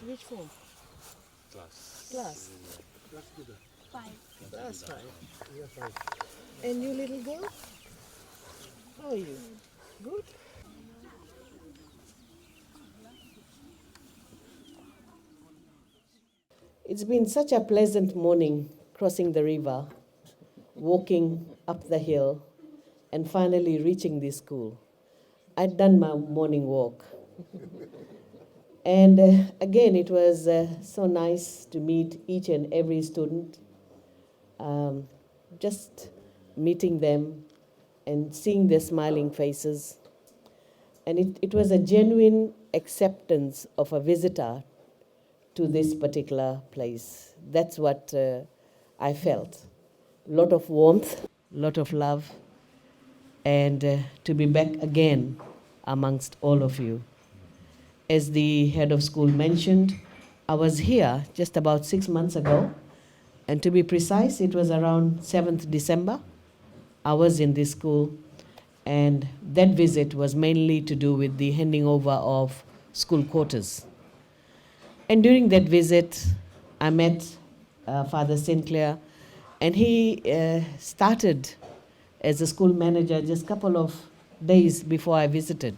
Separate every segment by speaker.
Speaker 1: Which form?
Speaker 2: Class.
Speaker 1: Class.
Speaker 3: Five.
Speaker 1: Class 5. You're 5. And you little girl? How are you? Good? It's been such a pleasant morning crossing the river, walking up the hill, and finally reaching this school. I'd done my morning walk. And again, it was so nice to meet each and every student, um, just meeting them and seeing their smiling faces. And it was a genuine acceptance of a visitor to this particular place. That's what I felt. A lot of warmth, a lot of love, and to be back again amongst all of you. As the head of school mentioned, I was here just about 6 months ago, and to be precise, it was around 7th December. I was in this school, and that visit was mainly to do with the handing over of school quarters. And during that visit, I met Father Sinclair, and he started as a school manager just a couple of days before I visited.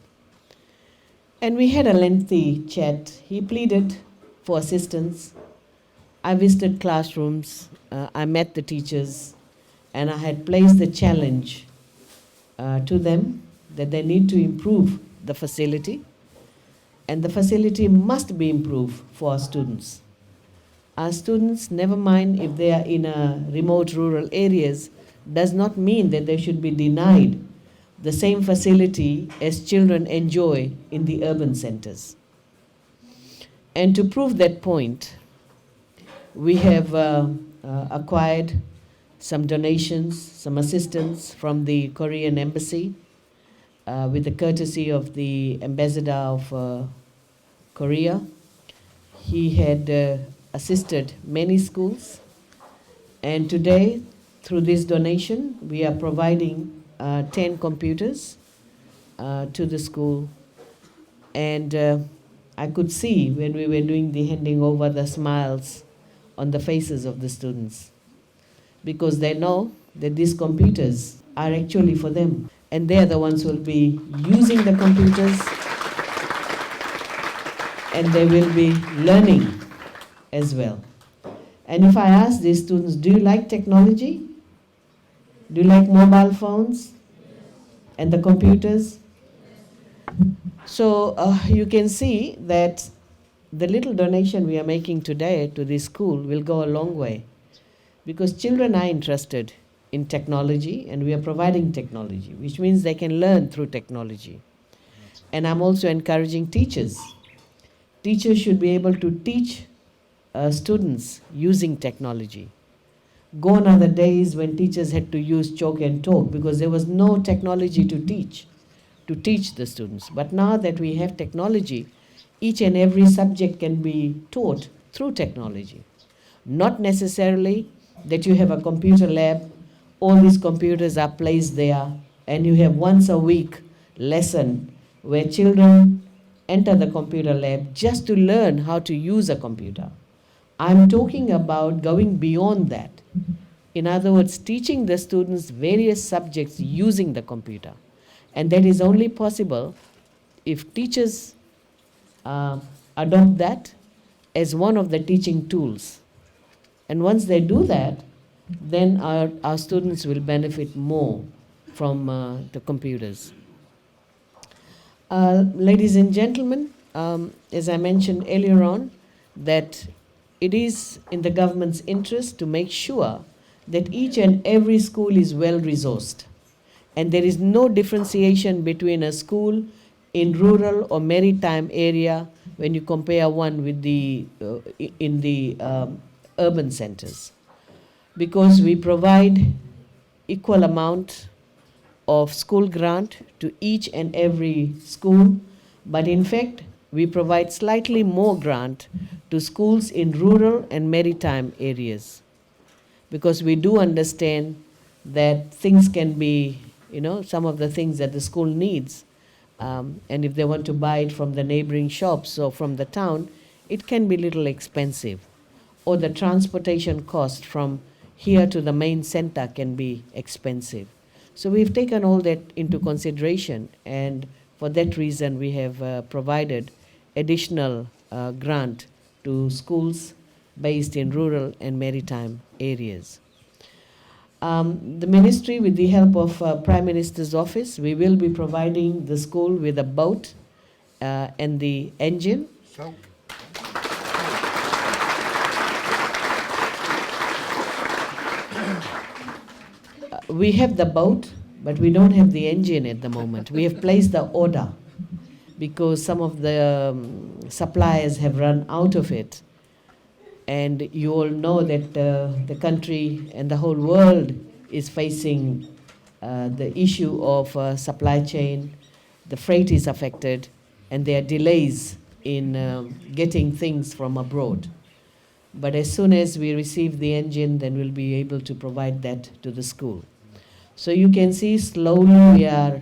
Speaker 1: And we had a lengthy chat. He pleaded for assistance. I visited classrooms, I met the teachers, and I had placed the challenge to them that they need to improve the facility, and the facility must be improved for our students. Our students, never mind if they are in remote rural areas, does not mean that they should be denied the same facility as children enjoy in the urban centers. And to prove that point, we have acquired some donations, some assistance from the Korean embassy with the courtesy of the ambassador of Korea. He had assisted many schools, and today, through this donation, we are providing 10 computers to the school. And I could see when we were doing the handing over the smiles on the faces of the students, because they know that these computers are actually for them, and they are the ones who will be using the computers, and they will be learning as well. And if I ask these students, do you like technology? Do you like mobile phones and the computers? So you can see that the little donation we are making today to this school will go a long way, because children are interested in technology, and we are providing technology, which means they can learn through technology. And I'm also encouraging teachers. Teachers should be able to teach students using technology. Gone are the days when teachers had to use chalk and talk because there was no technology to teach the students. But now that we have technology, each and every subject can be taught through technology. Not necessarily that you have a computer lab, all these computers are placed there, and you have once a week lesson where children enter the computer lab just to learn how to use a computer. I'm talking about going beyond that. In other words, teaching the students various subjects using the computer. And that is only possible if teachers adopt that as one of the teaching tools. And once they do that, then our students will benefit more from the computers. Ladies and gentlemen, as I mentioned earlier on, that it is in the government's interest to make sure that each and every school is well resourced, and there is no differentiation between a school in rural or maritime area when you compare one with the in the urban centers, because we provide equal amount of school grant to each and every school, but in fact we provide slightly more grant to schools in rural and maritime areas, because we do understand that things can be, some of the things that the school needs, and if they want to buy it from the neighboring shops or from the town, it can be little expensive, or the transportation cost from here to the main center can be expensive. So we've taken all that into consideration, and for that reason we have provided additional grant to schools based in rural and maritime areas. The ministry, with the help of Prime Minister's office, we will be providing the school with a boat and the engine.
Speaker 3: So,
Speaker 1: We have the boat, but we don't have the engine at the moment. We have placed the order because some of the suppliers have run out of it. And you all know that the country and the whole world is facing the issue of supply chain. The freight is affected, and there are delays in getting things from abroad. But as soon as we receive the engine, then we'll be able to provide that to the school. So you can see slowly we are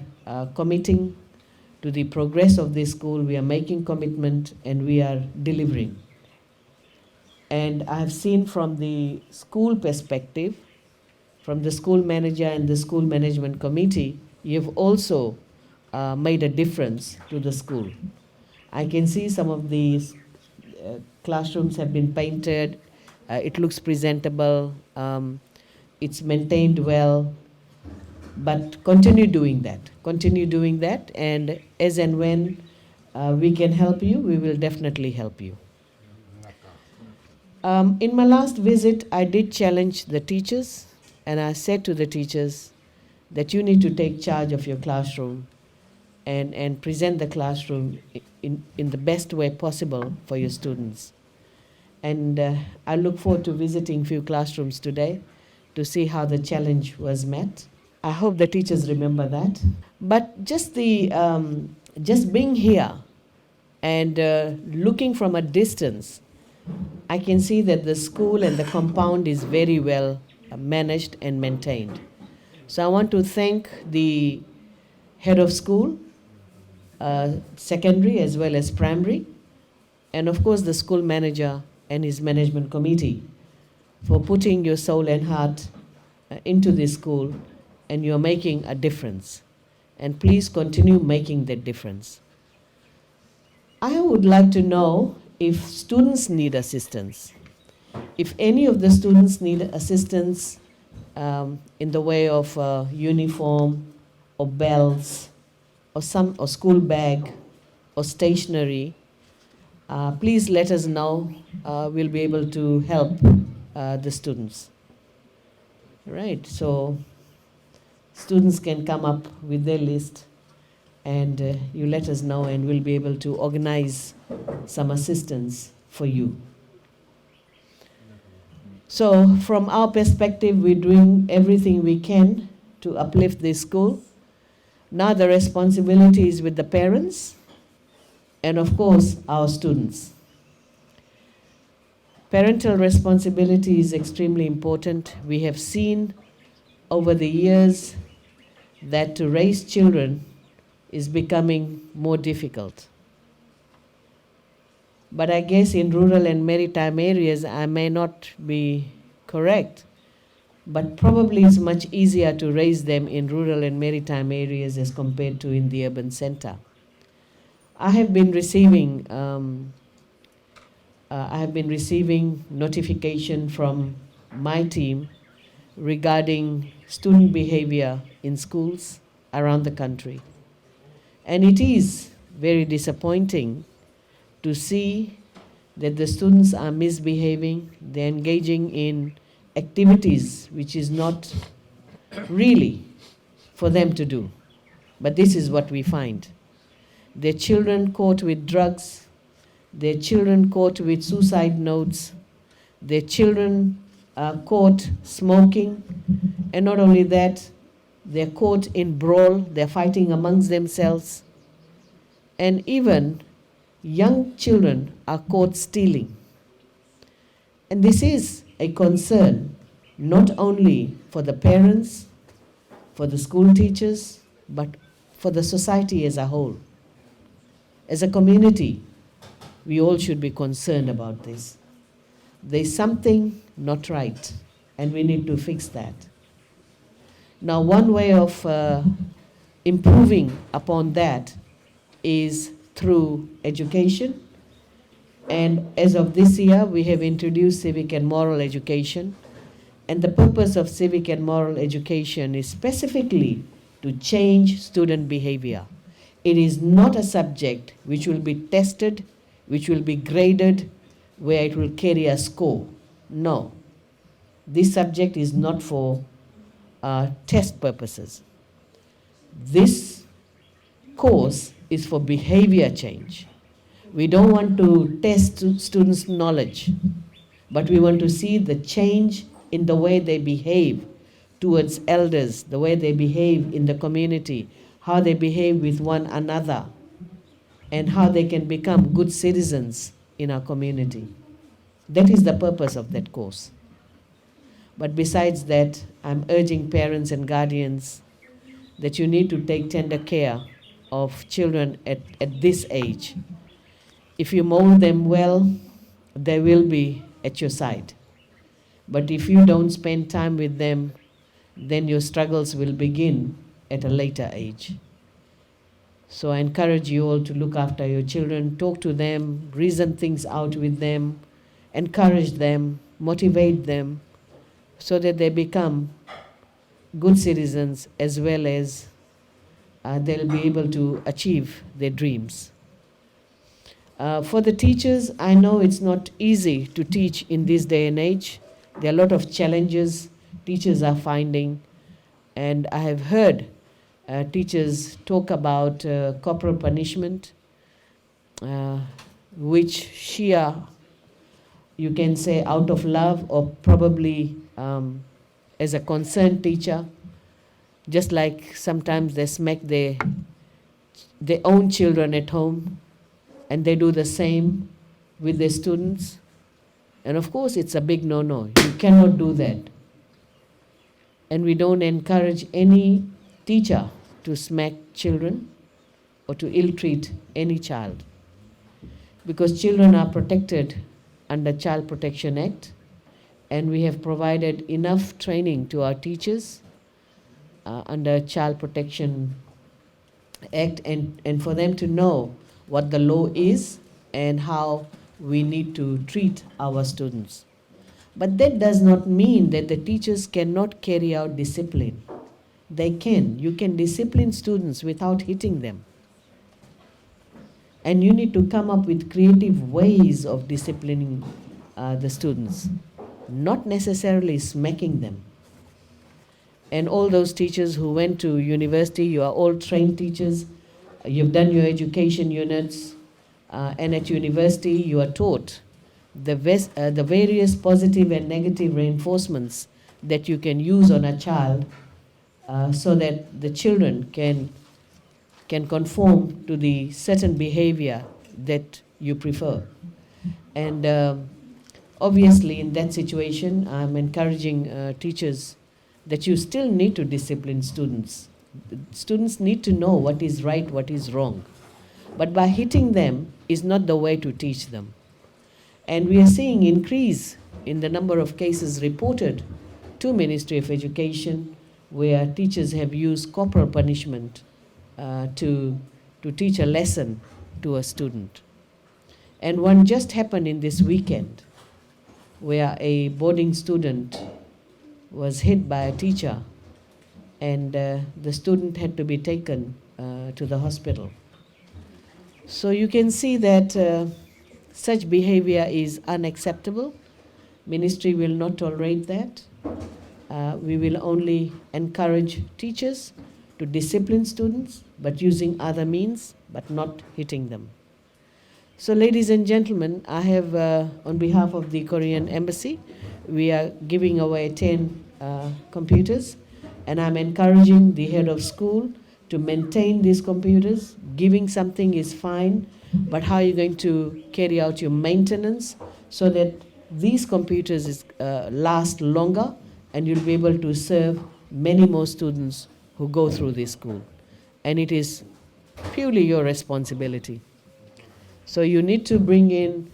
Speaker 1: committing to the progress of this school. We are making commitment and we are delivering. And I have seen from the school perspective, from the school manager and the school management committee, you have also made a difference to the school. I can see some of these classrooms have been painted, it looks presentable, it's maintained well, but continue doing that, and as and when we can help you, we will definitely help you. In my last visit, I did challenge the teachers, and I said to the teachers that you need to take charge of your classroom and present the classroom in the best way possible for your students. And I look forward to visiting few classrooms today to see how the challenge was met. I hope the teachers remember that. But just being here and looking from a distance, I can see that the school and the compound is very well managed and maintained. So I want to thank the head of school, secondary as well as primary, and of course the school manager and his management committee for putting your soul and heart into this school, and you're making a difference. And please continue making that difference. I would like to know if students need assistance. If any of the students need assistance in the way of uniform or belts or school bag or stationery, please let us know. We'll be able to help the students. Right, so students can come up with their list, and you let us know, and we'll be able to organize some assistance for you. So from our perspective, we're doing everything we can to uplift this school. Now the responsibility is with the parents and of course our students. Parental responsibility is extremely important. We have seen over the years that to raise children is becoming more difficult. But I guess in rural and maritime areas, I may not be correct, but probably it's much easier to raise them in rural and maritime areas as compared to in the urban center. I have been receiving notification from my team regarding student behavior in schools around the country. And it is very disappointing to see that the students are misbehaving, they're engaging in activities which is not really for them to do. But this is what we find. Their children caught with drugs, their children caught with suicide notes, their children are caught smoking, and not only that, they're caught in brawl, they're fighting amongst themselves, and even young children are caught stealing. And this is a concern not only for the parents, for the school teachers, but for the society as a whole. As a community, we all should be concerned about this. There's something not right, and we need to fix that. Now, one way of improving upon that is through education. And as of this year, we have introduced civic and moral education. And the purpose of civic and moral education is specifically to change student behavior. It is not a subject which will be tested, which will be graded, where it will carry a score. No. This subject is not for test purposes. This course is for behavior change. We don't want to test students' knowledge, but we want to see the change in the way they behave towards elders, the way they behave in the community, how they behave with one another, and how they can become good citizens in our community. That is the purpose of that course. But besides that, I'm urging parents and guardians that you need to take tender care of children at this age. If you mold them well, they will be at your side. But if you don't spend time with them, then your struggles will begin at a later age. So I encourage you all to look after your children, talk to them, reason things out with them, encourage them, motivate them, so that they become good citizens as well as they'll be able to achieve their dreams. For the teachers, I know it's not easy to teach in this day and age. There are a lot of challenges teachers are finding, and I have heard teachers talk about corporal punishment, which sheer, you can say, out of love, or probably as a concerned teacher, just like sometimes they smack their own children at home, and they do the same with their students. And of course, it's a big no-no. You cannot do that. And we don't encourage any teacher to smack children or to ill-treat any child, because children are protected under Child Protection Act, and we have provided enough training to our teachers under Child Protection Act, and for them to know what the law is and how we need to treat our students. But that does not mean that the teachers cannot carry out discipline. They can. You can discipline students without hitting them. And you need to come up with creative ways of disciplining the students, not necessarily smacking them. And all those teachers who went to university, you are all trained teachers, you've done your education units, and at university you are taught the various positive and negative reinforcements that you can use on a child so that the children can conform to the certain behavior that you prefer. And obviously in that situation, I'm encouraging teachers that you still need to discipline students. Students need to know what is right, what is wrong. But by hitting them is not the way to teach them. And we are seeing increase in the number of cases reported to Ministry of Education where teachers have used corporal punishment to teach a lesson to a student. And one just happened in this weekend where a boarding student was hit by a teacher, and the student had to be taken to the hospital. So you can see that such behavior is unacceptable. Ministry will not tolerate that. We will only encourage teachers to discipline students, but using other means, but not hitting them. So ladies and gentlemen, I have, on behalf of the Korean Embassy, we are giving away 10 computers, and I'm encouraging the head of school to maintain these computers. Giving something is fine, but how are you going to carry out your maintenance so that these computers last longer and you'll be able to serve many more students who go through this school? And it is purely your responsibility. So you need to bring in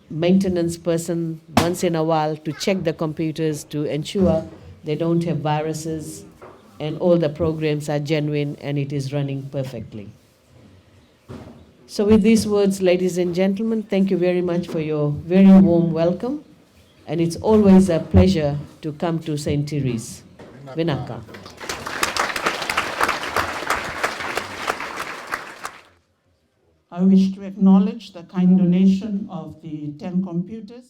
Speaker 1: maintenance person once in a while to check the computers to ensure they don't have viruses and all the programs are genuine and it is running perfectly. So with these words, ladies and gentlemen, thank you very much for your very warm welcome. And it's always a pleasure to come to St. Therese. Vinaka.
Speaker 4: I wish to acknowledge the kind donation of the 10 computers